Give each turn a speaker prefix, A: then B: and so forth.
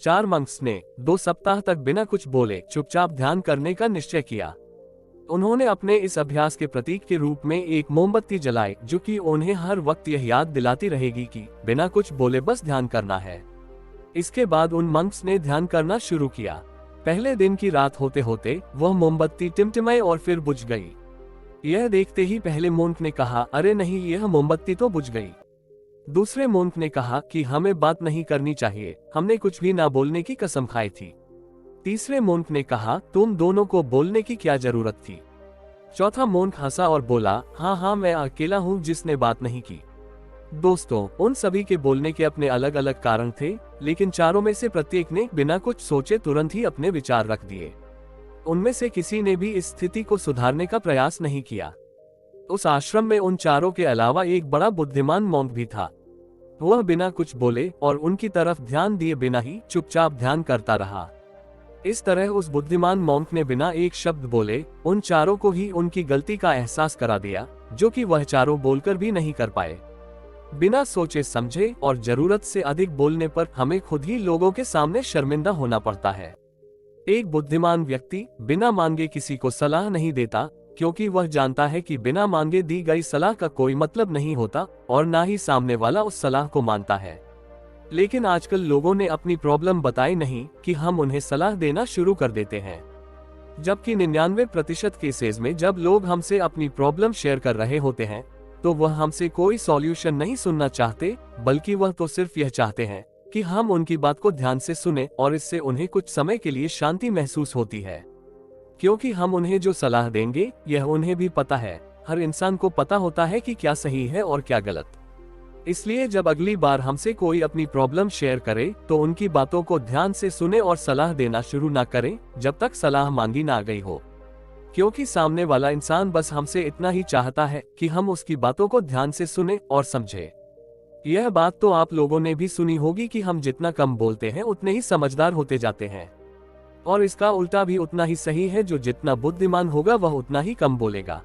A: 4 monks ने 2 सप्ताह तक बिना कुछ बोले चुपचाप ध्यान करने का निश्चय किया। उन्होंने अपने इस अभ्यास के प्रतीक के रूप में एक मोमबत्ती जलाई, जो कि उन्हें हर वक्त यह याद दिलाती रहेगी कि बिना कुछ बोले बस ध्यान करना है। इसके बाद उन मंक्स ने ध्यान करना शुरू किया। पहले दिन की रात होते होते वह मोमबत्ती टिमटिमाई और फिर बुझ गई। यह देखते ही पहले मोंक ने कहा, अरे नहीं, यह मोमबत्ती तो बुझ गई। दूसरे मोंक ने कहा कि हमें बात नहीं करनी चाहिए, हमने कुछ भी ना बोलने की कसम खाई थी। तीसरे मोंक ने कहा, तुम दोनों को बोलने की क्या जरूरत थी। चौथा मोंक हंसा और बोला, हाँ, मैं अकेला हूँ जिसने बात नहीं की। दोस्तों, उन सभी के बोलने के अपने अलग अलग कारण थे, लेकिन चारों में से प्रत्येक ने बिना कुछ सोचे तुरंत ही अपने विचार रख दिए। उनमें से किसी ने भी इस स्थिति को सुधारने का प्रयास नहीं किया। उस आश्रम में उन चारों के अलावा एक बड़ा बुद्धिमान मोंक भी था। वह बिना कुछ बोले और उनकी तरफ ध्यान दिए बिना ही चुपचाप ध्यान करता रहा। इस तरह उस बुद्धिमान मोंक ने बिना एक शब्द बोले उन चारों को ही उनकी गलती का एहसास करा दिया, जो कि वह चारों बोलकर भी नहीं कर पाए। बिना सोचे समझे और जरूरत से अधिक बोलने पर हमें खुद ही लोगों के सामने शर्मिंदा होना पड़ता है। एक बुद्धिमान व्यक्ति बिना मांगे किसी को सलाह नहीं देता, क्योंकि वह जानता है कि बिना मांगे दी गई सलाह का कोई मतलब नहीं होता और ना ही सामने वाला उस सलाह को मानता है। लेकिन आजकल लोगों ने अपनी प्रॉब्लम बताई नहीं कि हम उन्हें सलाह देना शुरू कर देते हैं। जबकि 99% केसेस में जब लोग हमसे अपनी प्रॉब्लम शेयर कर रहे होते हैं तो वह हमसे कोई सॉल्यूशन नहीं सुनना चाहते, बल्कि वह तो सिर्फ यह चाहते हैं कि हम उनकी बात को ध्यान से सुने और इससे उन्हें कुछ समय के लिए शांति महसूस होती है। क्योंकि हम उन्हें जो सलाह देंगे यह उन्हें भी पता है, हर इंसान को पता होता है कि क्या सही है और क्या गलत। इसलिए जब अगली बार हमसे कोई अपनी प्रॉब्लम शेयर करे तो उनकी बातों को ध्यान से सुने और सलाह देना शुरू ना करें जब तक सलाह मांगी ना गई हो। क्योंकि सामने वाला इंसान बस हमसे इतना ही चाहता है कि हम उसकी बातों को ध्यान से सुने और समझे। यह बात तो आप लोगों ने भी सुनी होगी कि हम जितना कम बोलते हैं उतने ही समझदार होते जाते हैं, और इसका उल्टा भी उतना ही सही है, जो जितना बुद्धिमान होगा वह उतना ही कम बोलेगा।